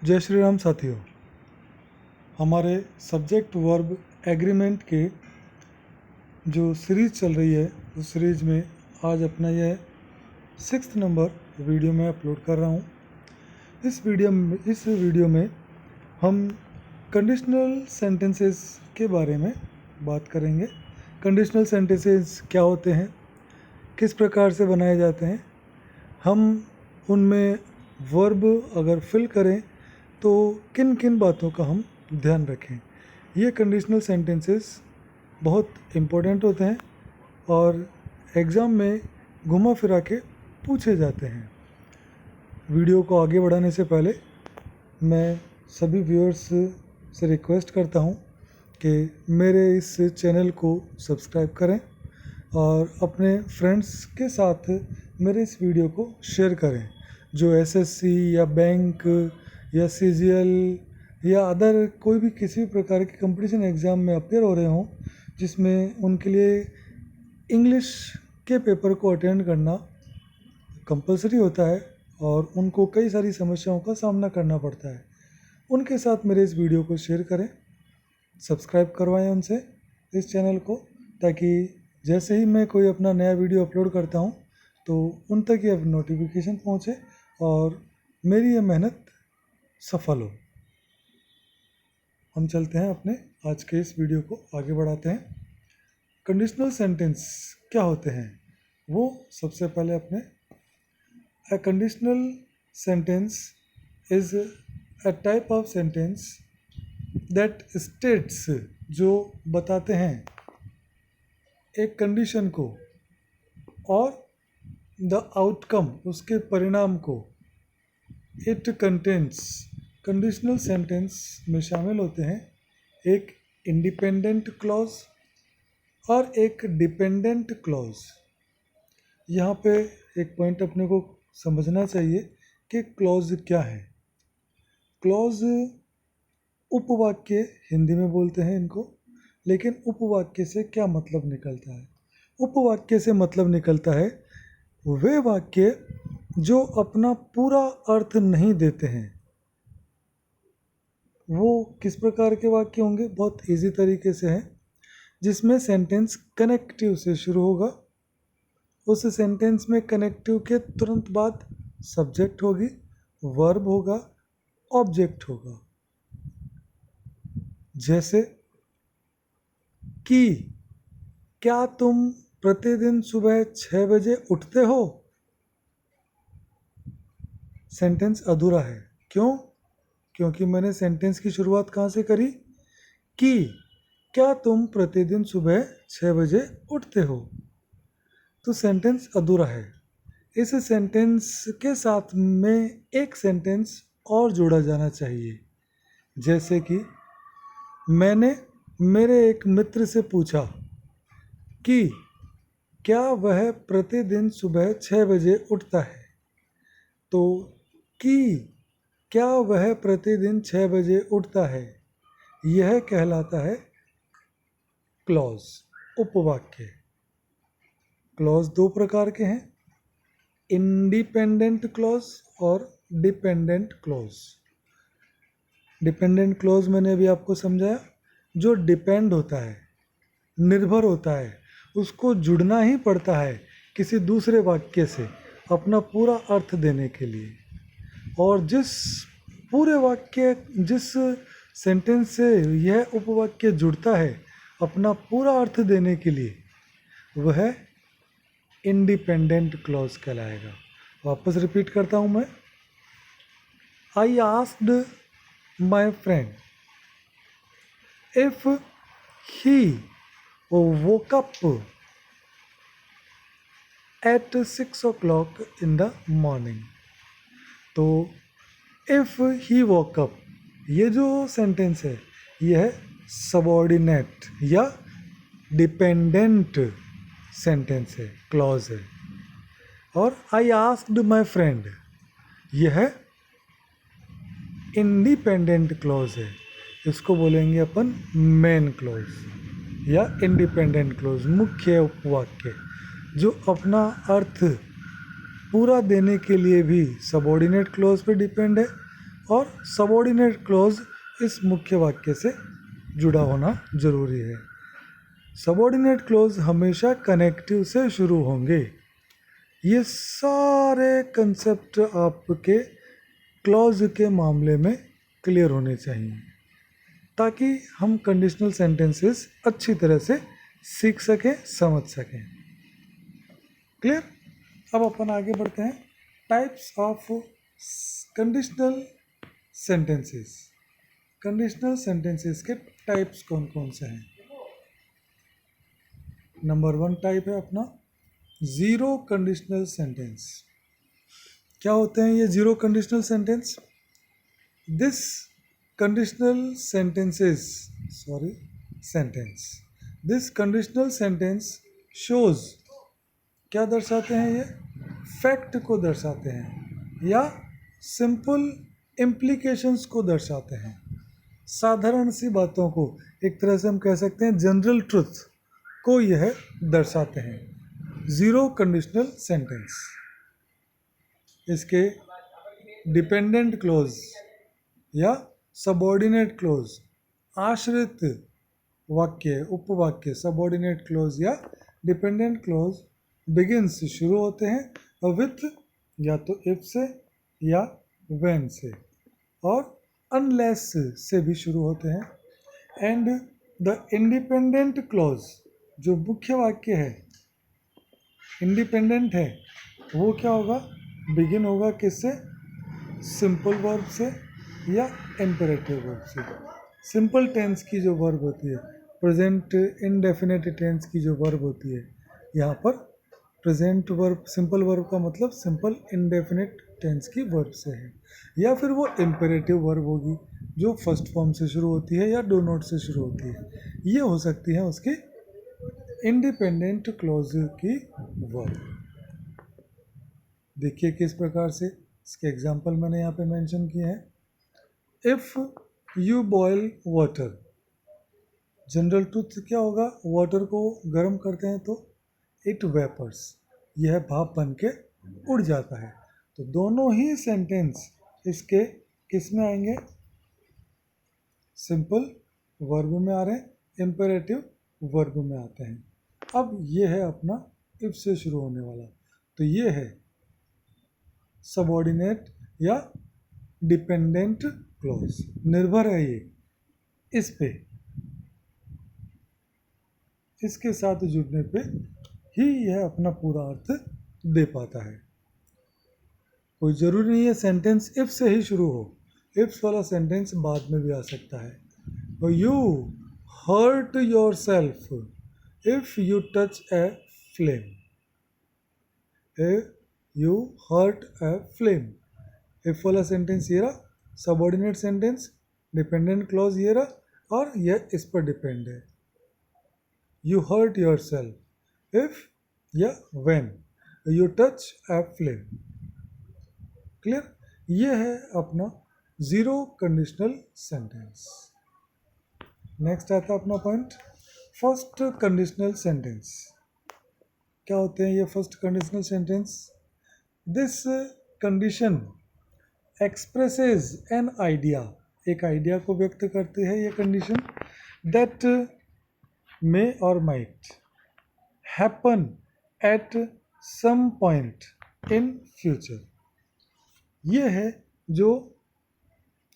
जय श्री राम साथियों। हमारे सब्जेक्ट वर्ब एग्रीमेंट के जो सीरीज़ चल रही है उस सीरीज़ में आज अपना यह 6th नंबर वीडियो में अपलोड कर रहा हूँ। इस वीडियो में हम कंडीशनल सेंटेंसेस के बारे में बात करेंगे। कंडीशनल सेंटेंसेस क्या होते हैं, किस प्रकार से बनाए जाते हैं, हम उनमें वर्ब अगर फिल करें तो किन किन बातों का हम ध्यान रखें। ये कंडीशनल सेंटेंसेस बहुत इम्पोर्टेंट होते हैं और एग्ज़ाम में घुमा फिरा के पूछे जाते हैं। वीडियो को आगे बढ़ाने से पहले मैं सभी व्यूअर्स से रिक्वेस्ट करता हूँ कि मेरे इस चैनल को सब्सक्राइब करें और अपने फ्रेंड्स के साथ मेरे इस वीडियो को शेयर करें जो एसएससी या बैंक या सीजीएल या अदर कोई भी किसी भी प्रकार के कंपटीशन एग्ज़ाम में अपेयर हो रहे हों जिसमें उनके लिए इंग्लिश के पेपर को अटेंड करना कंपलसरी होता है और उनको कई सारी समस्याओं का सामना करना पड़ता है। उनके साथ मेरे इस वीडियो को शेयर करें, सब्सक्राइब करवाएं उनसे इस चैनल को, ताकि जैसे ही मैं कोई अपना नया वीडियो अपलोड करता हूं तो उन तक ये नोटिफिकेशन पहुंचे और मेरी ये मेहनत सफल हो। हम चलते हैं अपने आज के इस वीडियो को आगे बढ़ाते हैं। कंडीशनल सेंटेंस क्या होते हैं वो सबसे पहले अपने A conditional sentence is a type of sentence that states, जो बताते हैं एक कंडीशन को और the outcome, उसके परिणाम को। It contains, कंडीशनल सेंटेंस में शामिल होते हैं एक इंडिपेंडेंट क्लॉज और एक डिपेंडेंट क्लॉज। यहाँ पे एक पॉइंट अपने को समझना चाहिए कि क्लॉज क्या है। क्लॉज उपवाक्य हिंदी में बोलते हैं इनको, लेकिन उपवाक्य से क्या मतलब निकलता है? उपवाक्य से मतलब निकलता है वे वाक्य जो अपना पूरा अर्थ नहीं देते हैं। वो किस प्रकार के वाक्य होंगे? बहुत इजी तरीके से है, जिसमें सेंटेंस कनेक्टिव से शुरू होगा, उस सेंटेंस में कनेक्टिव के तुरंत बाद सब्जेक्ट होगी, वर्ब होगा, ऑब्जेक्ट होगा। जैसे कि क्या तुम प्रतिदिन सुबह 6 बजे उठते हो? सेंटेंस अधूरा है। क्यों? क्योंकि मैंने सेंटेंस की शुरुआत कहाँ से करी? कि क्या तुम प्रतिदिन सुबह 6 बजे उठते हो? तो सेंटेंस अधूरा है। इस सेंटेंस के साथ में एक सेंटेंस और जोड़ा जाना चाहिए। जैसे कि मैंने मेरे एक मित्र से पूछा कि क्या वह प्रतिदिन सुबह 6 बजे उठता है। तो कि क्या वह प्रतिदिन 6 बजे उठता है, यह कहलाता है क्लॉज, उपवाक्य। क्लॉज दो प्रकार के हैं, इंडिपेंडेंट क्लॉज और डिपेंडेंट क्लॉज। डिपेंडेंट क्लॉज मैंने अभी आपको समझाया, जो डिपेंड होता है, निर्भर होता है, उसको जुड़ना ही पड़ता है किसी दूसरे वाक्य से अपना पूरा अर्थ देने के लिए। और जिस सेंटेंस से यह उपवाक्य जुड़ता है अपना पूरा अर्थ देने के लिए, वह इंडिपेंडेंट क्लॉज कहलाएगा। वापस रिपीट करता हूँ मैं। I asked my friend if he woke up at 6 o'clock in the morning। तो इफ ही woke up, ये जो सेंटेंस है यह सबऑर्डिनेट या डिपेंडेंट सेंटेंस है, क्लॉज है। और आई आस्क्ड माई फ्रेंड, यह इंडिपेंडेंट क्लॉज है। इसको बोलेंगे अपन मेन क्लॉज या इंडिपेंडेंट क्लॉज, मुख्य उपवाक्य, जो अपना अर्थ पूरा देने के लिए भी सबऑर्डिनेट क्लॉज पे डिपेंड है और सबऑर्डिनेट क्लॉज इस मुख्य वाक्य से जुड़ा होना जरूरी है। सबऑर्डिनेट क्लॉज हमेशा कनेक्टिव से शुरू होंगे। ये सारे कंसेप्ट आपके क्लॉज के मामले में क्लियर होने चाहिए ताकि हम कंडीशनल सेंटेंसेस अच्छी तरह से सीख सकें, समझ सकें। क्लियर? अब अपन आगे बढ़ते हैं। Types of conditional sentences. Conditional sentences के टाइप्स कौन कौन से हैं? नंबर 1 टाइप है अपना ज़ीरो कंडीशनल सेंटेंस। क्या होते हैं ये zero conditional sentence? This conditional sentences this conditional sentence shows, क्या दर्शाते हैं ये? फैक्ट को दर्शाते हैं या सिंपल इम्प्लीकेशंस को दर्शाते हैं। साधारण सी बातों को, एक तरह से हम कह सकते हैं जनरल ट्रुथ को यह दर्शाते हैं ज़ीरो कंडीशनल सेंटेंस। इसके डिपेंडेंट क्लोज या सबऑर्डिनेट क्लोज, आश्रित वाक्य, उपवाक्य, सबऑर्डिनेट क्लोज या डिपेंडेंट क्लोज बिगिंस शुरू होते हैं विथ या तो इफ से या व्हेन से, और अनलेस से भी शुरू होते हैं। एंड द इंडिपेंडेंट क्लोज, जो मुख्य वाक्य है, इंडिपेंडेंट है, वो क्या होगा? बिगिन होगा किससे? सिंपल वर्ब से या इम्पेरेटिव वर्ब से। सिंपल टेंस की जो वर्ब होती है, प्रेजेंट इंडेफिनिट टेंस की जो वर्ब होती है, यहाँ पर प्रेजेंट वर्ब, सिंपल वर्ब का मतलब सिंपल इंडेफिनिट टेंस की वर्ब से है। या फिर वो इम्पेरेटिव वर्ब होगी जो फर्स्ट फॉर्म से शुरू होती है या डू नॉट से शुरू होती है। ये हो सकती है उसकी इंडिपेंडेंट क्लॉज की वर्ब। देखिए किस प्रकार से, इसके एग्जाम्पल मैंने यहाँ पे मेंशन किए हैं। If you boil water, general truth क्या होगा? वाटर को गर्म करते हैं तो इट वेपर्स, यह भाप बन के उड़ जाता है। तो दोनों ही सेंटेंस इसके किस में आएंगे? सिंपल वर्ब में आ रहे हैं, इम्पेरेटिव वर्ब में आते हैं। अब ये है अपना इफ से शुरू होने वाला, तो ये है सबऑर्डिनेट या डिपेंडेंट क्लॉज। निर्भर है ये इस पे, इसके साथ जुड़ने पे ही यह अपना पूरा अर्थ दे पाता है। कोई ज़रूरी नहीं है सेंटेंस इफ से ही शुरू हो, इफ वाला सेंटेंस बाद में भी आ सकता है। You hurt yourself if you touch a flame, you hurt a flame, if वाला सेंटेंस ये रहा, सबऑर्डिनेट सेंटेंस, डिपेंडेंट क्लॉज ये रहा, और यह इस पर डिपेंड है। You hurt yourself if या when you touch a flame. Clear? ये है अपना ज़ीरो कंडीशनल सेंटेंस। नेक्स्ट आता है अपना पॉइंट फर्स्ट कंडीशनल सेंटेंस। क्या होते हैं ये first conditional sentence? This condition expresses an idea, एक आइडिया को व्यक्त करती है ये कंडीशन, दैट मे और might happen at some point in future. ये है जो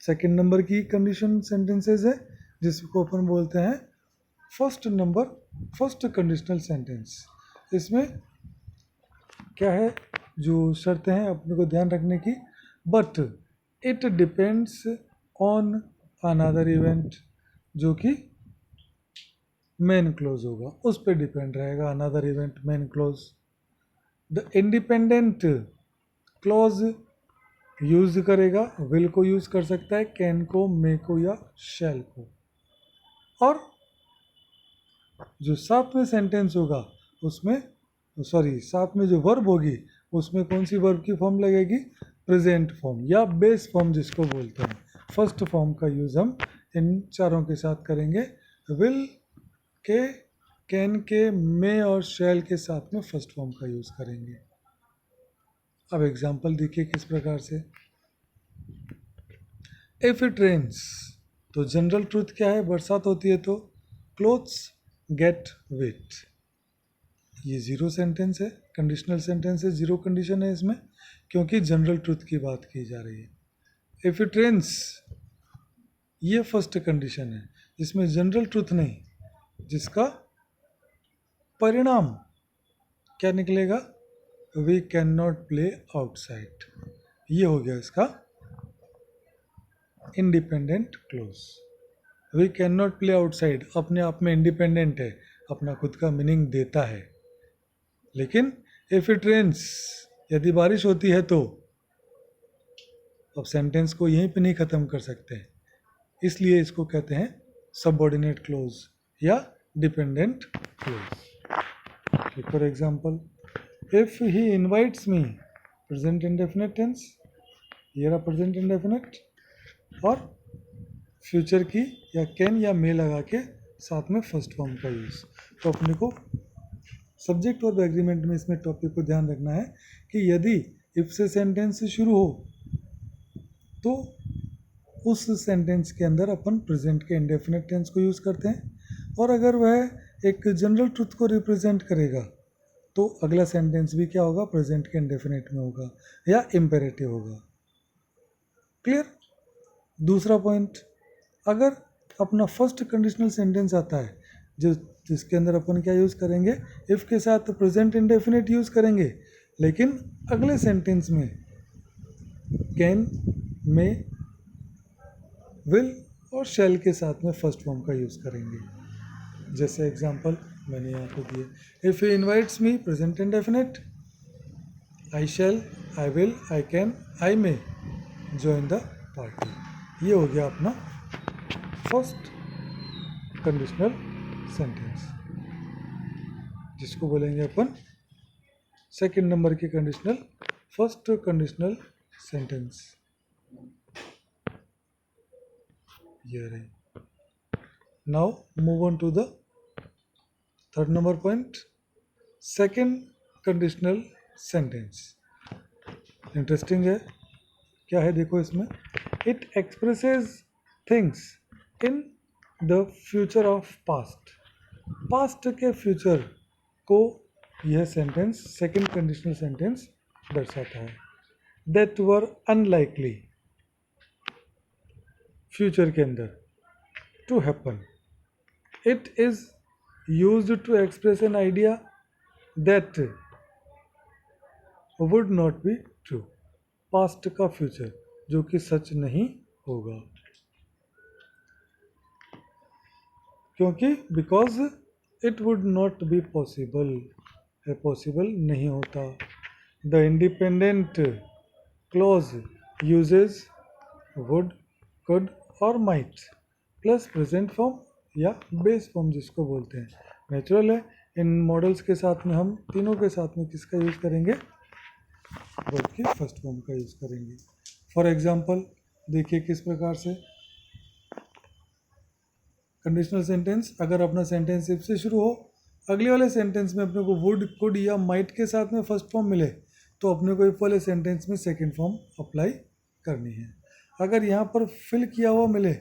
सेकंड नंबर की कंडीशन सेंटेंसेस है, जिसको अपन बोलते हैं फर्स्ट कंडीशनल सेंटेंस। इसमें क्या है, जो शर्तें हैं अपने को ध्यान रखने की, but it depends on another event, जो कि मेन क्लोज होगा, उस पर डिपेंड रहेगा another event, main close. The independent clause use करेगा, विल को यूज कर सकता है, कैन को, मे को या शैल को। और जो साथ में सेंटेंस होगा उसमें, साथ में जो वर्ब होगी उसमें कौन सी वर्ब की फॉर्म लगेगी? प्रेजेंट फॉर्म या बेस फॉर्म जिसको बोलते हैं। फर्स्ट फॉर्म का यूज़ हम इन चारों के साथ करेंगे, विल के, कैन के, मे और शैल के साथ में फर्स्ट फॉर्म का यूज़ करेंगे। अब एग्जाम्पल देखिए किस प्रकार से। इफ इट रेन्स, तो जनरल ट्रूथ क्या है, बरसात होती है तो क्लोथ्स गेट वेट। ये जीरो सेंटेंस है, कंडीशनल सेंटेंस है, जीरो कंडीशन है इसमें, क्योंकि जनरल ट्रूथ की बात की जा रही है। इफ इट रेन्स ये फर्स्ट कंडीशन है जिसमें जनरल ट्रूथ नहीं, जिसका परिणाम क्या निकलेगा, we can not play outside. ये हो गया इसका independent clause. We can not play outside अपने आप में इंडिपेंडेंट है, अपना खुद का मीनिंग देता है। लेकिन इफ इट रेन्स, यदि बारिश होती है तो, अब सेंटेंस को यहीं पे नहीं ख़त्म कर सकते, इसलिए इसको कहते हैं सबऑर्डिनेट क्लोज या dependent clause. For example, if he invites me, present indefinite tense, ये रहा प्रेजेंट इंडेफिनिट, और फ्यूचर की या कैन या मे लगा के साथ में फर्स्ट फॉर्म का यूज़। तो अपने को सब्जेक्ट और एग्रीमेंट में इसमें टॉपिक को ध्यान रखना है कि यदि इफ से सेंटेंस शुरू हो तो उस सेंटेंस के अंदर अपन प्रेजेंट के इंडेफिनिट टेंस को यूज़ करते हैं, और अगर वह एक जनरल ट्रुथ को रिप्रेजेंट करेगा तो अगला सेंटेंस भी क्या होगा, प्रेजेंट के इंडेफिनिट में होगा या इम्पेरेटिव होगा। क्लियर। दूसरा पॉइंट, अगर अपना फर्स्ट कंडीशनल सेंटेंस आता है जिसके अंदर अपन क्या यूज़ करेंगे, इफ़ के साथ प्रेजेंट इंडेफिनिट यूज़ करेंगे, लेकिन अगले सेंटेंस में कैन, मे, विल और शैल के साथ में फर्स्ट फॉर्म का यूज़ करेंगे। जैसे एग्जांपल मैंने यहाँ पे दिए, if he invites me, present indefinite, I shall, I will, I can, I may join the party. ये हो गया अपना फर्स्ट कंडीशनल सेंटेंस, जिसको बोलेंगे अपन सेकंड नंबर की कंडीशनल, फर्स्ट कंडीशनल सेंटेंस। ये रही। Now move on to the third number point, second conditional sentence. Interesting है, क्या है देखो इसमें, it expresses things in the future of past. Past के फ्यूचर को यह सेंटेंस, सेकंड कंडीशनल सेंटेंस दर्शाता है। दैट वर अनलाइकली, फ्यूचर के अंदर, to happen. It is used to express an idea that would not be true. Past का future जो कि सच नहीं होगा, क्योंकि because it would not be possible, है पॉसिबल नहीं होता। The independent clause uses would, could और माइट प्लस प्रेजेंट फॉर्म या बेस फॉर्म जिसको बोलते हैं। नेचुरल है, इन मॉडल्स के साथ में हम तीनों के साथ में किसका यूज़ करेंगे, वर्ब की फर्स्ट फॉर्म का यूज़ करेंगे। फॉर एग्जांपल देखिए किस प्रकार से कंडीशनल सेंटेंस, अगर अपना सेंटेंस इफ से शुरू हो, अगले वाले सेंटेंस में अपने को वुड, कुड या माइट के साथ में फर्स्ट फॉर्म मिले, तो अपने को इफ वाले सेंटेंस में सेकंड फॉर्म अप्लाई करनी है। अगर यहाँ पर फिल किया हुआ मिले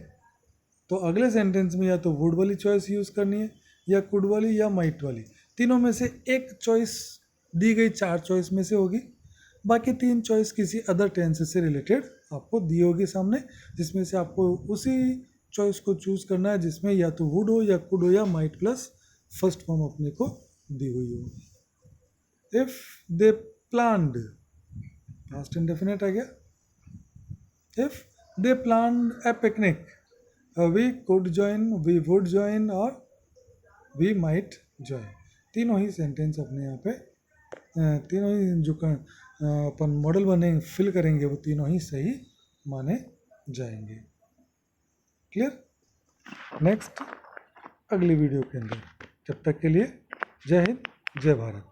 तो अगले सेंटेंस में या तो वुड वाली चॉइस यूज़ करनी है या कुड वाली या माइट वाली, तीनों में से एक चॉइस दी गई चार चॉइस में से होगी, बाकी तीन चॉइस किसी अदर टेंस से रिलेटेड आपको दी होगी सामने, जिसमें से आपको उसी चॉइस को चूज़ करना है जिसमें या तो वुड हो या कुड हो या माइट प्लस फर्स्ट फॉर्म अपने को दी हुई हो। If they planned, past indefinite आ गया। If they planned a picnic, we could join, we would join और वी माइट ज्वाइन। तीनों ही सेंटेंस अपने यहाँ पे, तीनों ही जो अपन मॉडल बनेंगे, फिल करेंगे, वो तीनों ही सही माने जाएंगे। क्लियर। नेक्स्ट अगली वीडियो के अंदर, जब तक के लिए जय हिंद, जय भारत।